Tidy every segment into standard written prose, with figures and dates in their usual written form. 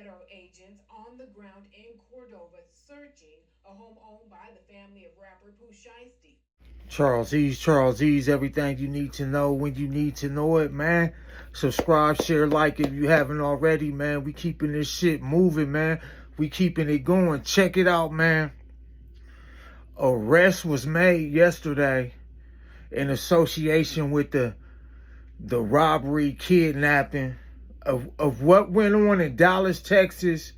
federal agents on the ground in Cordova searching a home owned by the family of rapper Pooh Shiesty. Charles Ease, everything you need to know when you need to know it, man. Subscribe, share, like if you haven't already, man. We keeping this shit moving, man. We keeping it going. Check it out, man. Arrest was made yesterday in association with the robbery, kidnapping of what went on in Dallas, Texas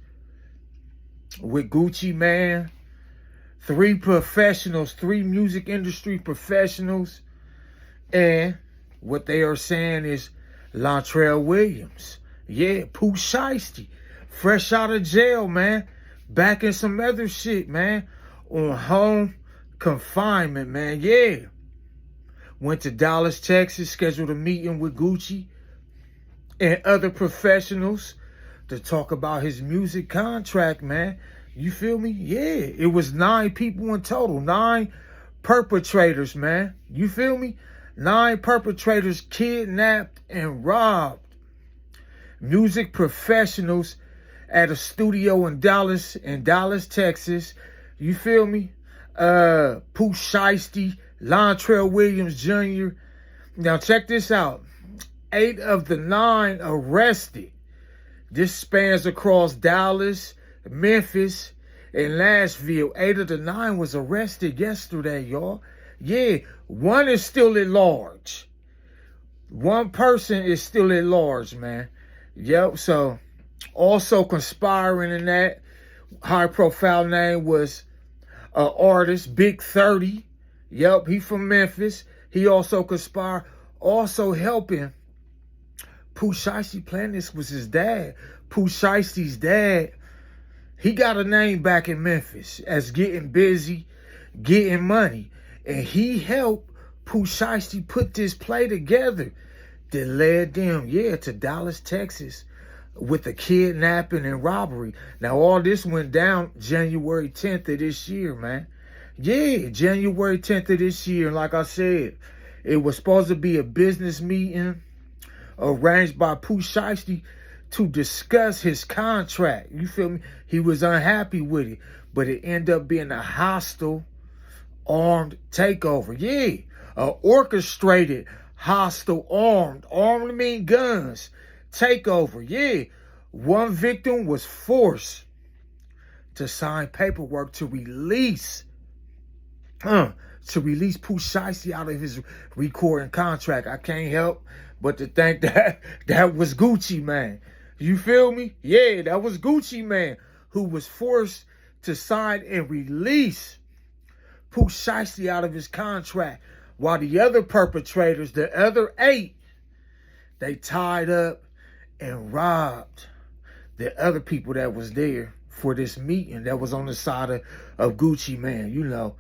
with Guccimane. Three professionals, three music industry professionals, and what they are saying is Lantrell Williams. Yeah, Pooh Shiesty, fresh out of jail, man. Back in some other shit, man. On home confinement, man. Yeah. Went to Dallas, Texas, scheduled a meeting with Gucci and other professionals to talk about his music contract, man. You feel me? Yeah, it was 9 people in total, 9 perpetrators, man. You feel me? 9 perpetrators kidnapped and robbed music professionals at a studio in Dallas, Texas. You feel me? Pooh Shiesty, Lantrell Williams Jr. Now check this out. 8 of the 9 arrested. This spans across Dallas, Memphis, and Nashville. 8 of the 9 was arrested yesterday, y'all. Yeah, one is still at large. One person is still at large, man. Yep, so also conspiring in that high-profile name was an artist, Big 30. Yep, he from Memphis. He also conspired, also helping Pooh Shiesty. Plan this was his dad. Pooh Shiesty's dad. He got a name back in Memphis as getting busy, getting money. And he helped Pooh Shiesty put this play together that led them, to Dallas, Texas with the kidnapping and robbery. Now, all this went down January 10th of this year, man. Yeah, January 10th of this year. And like I said, it was supposed to be a business meeting arranged by Pooh Shiesty to discuss his contract. You feel me? He was unhappy with it, but it ended up being a hostile, armed takeover. Yeah, a orchestrated, hostile, armed mean guns takeover. Yeah, one victim was forced to sign paperwork to release Pooh Shiesty out of his recording contract. I can't help but to think that was Guccimane. You feel me? Yeah, that was Guccimane who was forced to sign and release Pooh Shiesty out of his contract, while the other perpetrators, the other 8, they tied up and robbed the other people that was there for this meeting that was on the side of Guccimane,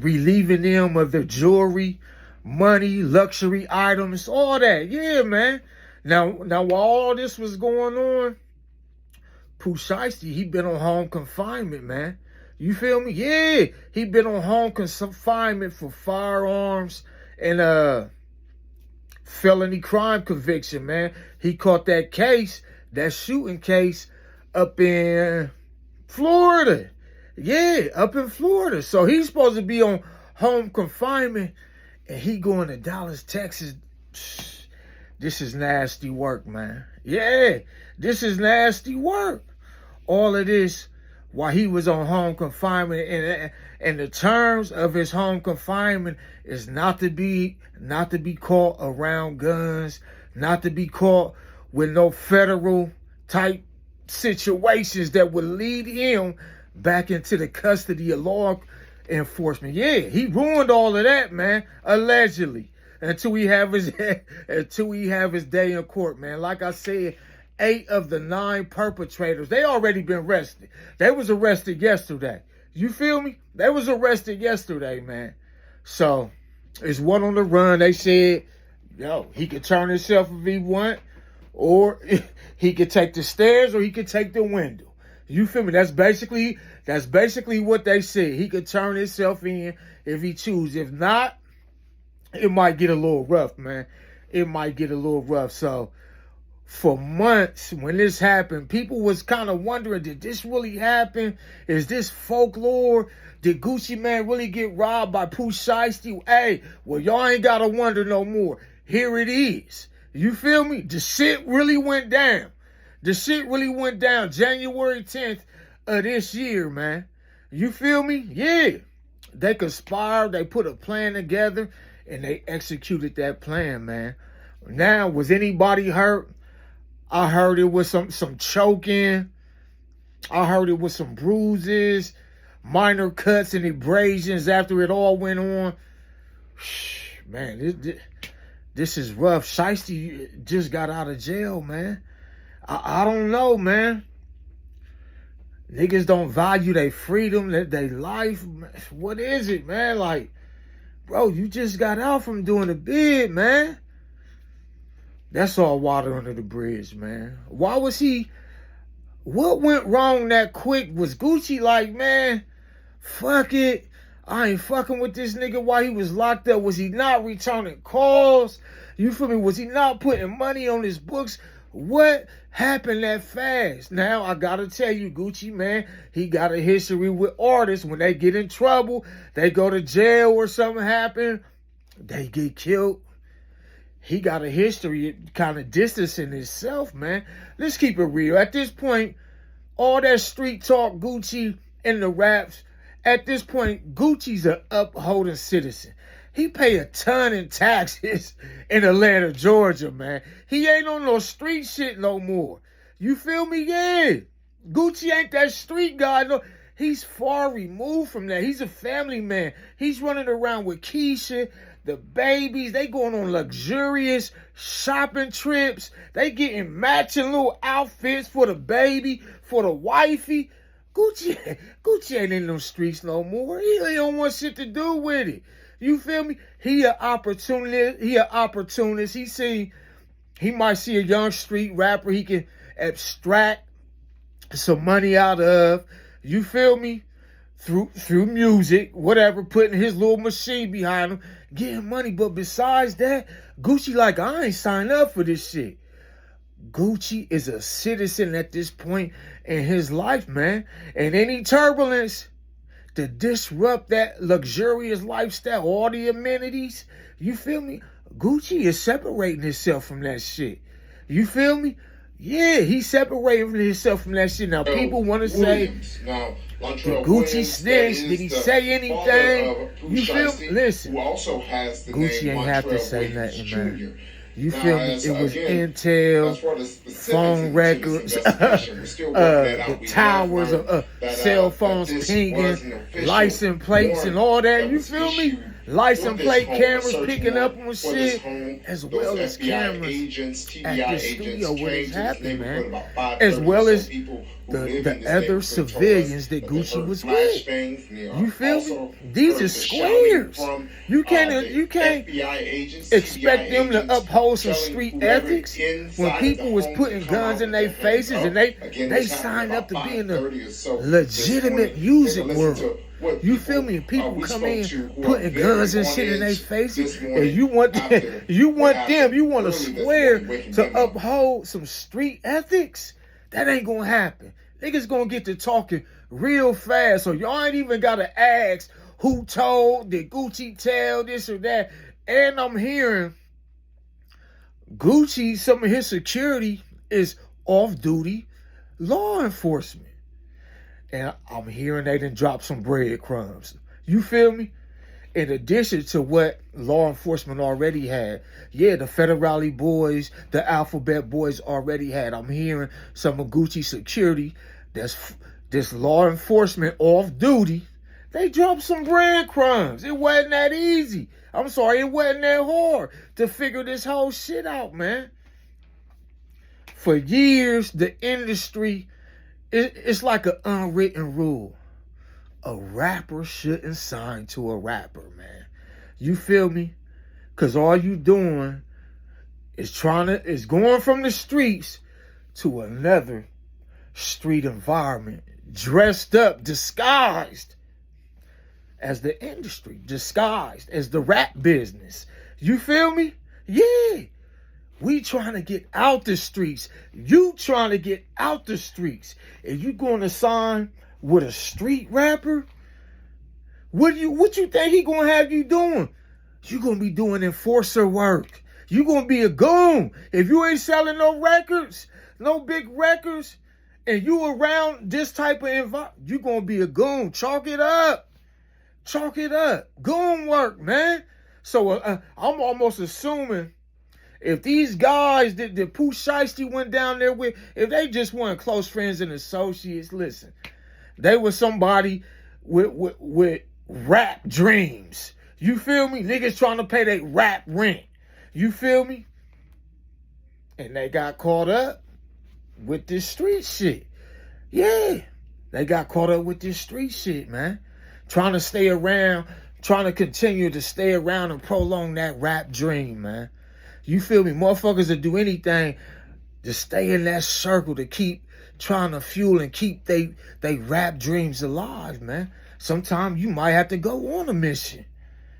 relieving them of their jewelry, money, luxury items, all that. Yeah, man. Now while all this was going on, Pooh Shiesty, he been on home confinement, man. You feel me? Yeah, he been on home confinement for firearms and felony crime conviction, man. He caught that case, that shooting case, up in Florida. Yeah, up in Florida. So he's supposed to be on home confinement, and he going to Dallas, Texas. This is nasty work, man. Yeah, this is nasty work. All of this while he was on home confinement, and the terms of his home confinement is not to be caught around guns, not to be caught with no federal type situations that would lead him back into the custody of law enforcement. Yeah, he ruined all of that, man, allegedly, until he have his day in court, man. Like I said, 8 of the 9 perpetrators, they already been arrested. They was arrested yesterday. You feel me? They was arrested yesterday, man. So it's one on the run. They said, he could turn himself if he want, or he could take the stairs, or he could take the window. You feel me? That's basically what they said. He could turn himself in if he choose. If not, it might get a little rough, man. It might get a little rough. So for months when this happened, people was kind of wondering, did this really happen? Is this folklore? Did Guccimane really get robbed by Pooh Sheisty? Hey, well, y'all ain't got to wonder no more. Here it is. You feel me? The shit really went down. The shit really went down January 10th of this year, man. You feel me? Yeah. They conspired, they put a plan together, and they executed that plan, man. Now, was anybody hurt? I heard it was some choking. I heard it was some bruises, minor cuts and abrasions after it all went on. Man, this is rough. Sheisty just got out of jail, man. I don't know, man. Niggas don't value their freedom, their life. What is it, man? Like, bro, you just got out from doing a bid, man. That's all water under the bridge, man. Why was he... What went wrong that quick? Was Gucci like, man, fuck it. I ain't fucking with this nigga while he was locked up. Was he not returning calls? You feel me? Was he not putting money on his books? What happened that fast? Now, I gotta tell you, Gucci, man, he got a history with artists. When they get in trouble, they go to jail or something happen, they get killed. He got a history kind of distancing himself, man. Let's keep it real. At this point, all that street talk, Gucci, and the raps, at this point, Gucci's an upholding citizen. He pay a ton in taxes in Atlanta, Georgia, man. He ain't on no street shit no more. You feel me? Yeah. Gucci ain't that street guy. No. He's far removed from that. He's a family man. He's running around with Keisha, the babies. They going on luxurious shopping trips. They getting matching little outfits for the baby, for the wifey. Gucci ain't in them streets no more. He don't want shit to do with it. You feel me? He an opportunist. He might see a young street rapper he can abstract some money out of. You feel me? Through music, whatever, putting his little machine behind him, getting money. But besides that, Gucci like, I ain't signed up for this shit. Gucci is a citizen at this point in his life, man. And any turbulence to disrupt that luxurious lifestyle, all the amenities, you feel me? Gucci is separating himself from that shit. You feel me? Yeah, he's separating himself from that shit. Now, people want to say, did Gucci snitch? Did he say anything? You feel me? Listen, Gucci ain't have to say nothing, man. You feel me? It was intel, phone records, the towers of cell phones pinging, license plates and all that. You feel me? License plate cameras picking up on shit, as well as cameras at the studio where it's happening, man. As well as the other civilians that Gucci was with. You feel me? These are squares. You can't expect them to uphold some street ethics when people was putting guns in their faces and they signed up to be in the legitimate music world. You feel me? People come in putting guns and shit in their faces, and you want a square to uphold some street ethics? That ain't gonna happen. Niggas gonna get to talking real fast, so y'all ain't even gotta ask who told, did Gucci tell, this or that. And I'm hearing Gucci, some of his security is off-duty law enforcement. And I'm hearing they done drop some breadcrumbs. You feel me? In addition to what law enforcement already had. Yeah, the Federale boys, the Alphabet boys already had. I'm hearing some of Gucci security, this law enforcement off duty, they dropped some breadcrumbs. It wasn't that easy. I'm sorry, it wasn't that hard to figure this whole shit out, man. For years, the industry, it's like an unwritten rule. A rapper shouldn't sign to a rapper, man. You feel me? Because all you doing is going from the streets to another street environment, dressed up, disguised as the industry, disguised as the rap business. You feel me? Yeah. We trying to get out the streets. You trying to get out the streets. And you going to sign with a street rapper? What you think he gonna have you doing? You gonna be doing enforcer work. You gonna be a goon. If you ain't selling no records, no big records, and you around this type of environment, you gonna be a goon. Chalk it up. Chalk it up. Goon work, man. So I'm almost assuming if these guys that Pooh Sheisty went down there with, if they just weren't close friends and associates, listen, they were somebody with rap dreams. You feel me? Niggas trying to pay their rap rent. You feel me? And they got caught up with this street shit. Yeah. They got caught up with this street shit, man. Trying to stay around, trying to continue to stay around and prolong that rap dream, man. You feel me? Motherfuckers will do anything to stay in that circle, to keep trying to fuel and keep they rap dreams alive, man. Sometimes you might have to go on a mission.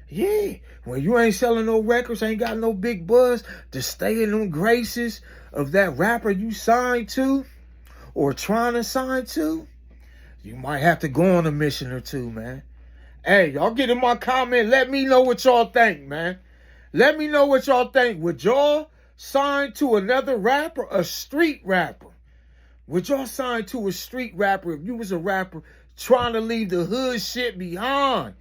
Yeah. When you ain't selling no records, ain't got no big buzz, to stay in them graces of that rapper you signed to or trying to sign to, you might have to go on a mission or two, man. Hey, y'all get in my comment. Let me know what y'all think, man. Let me know what y'all think. Would y'all sign to another rapper, a street rapper? Would y'all sign to a street rapper if you was a rapper trying to leave the hood shit behind?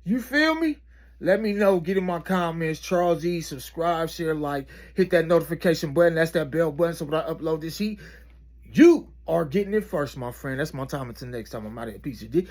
You feel me? Let me know. Get in my comments. Charles E. Subscribe, share, like. Hit that notification button. That's that bell button. So when I upload this heat, you are getting it first, my friend. That's my time. Until next time, I'm out of here. Peace of dick.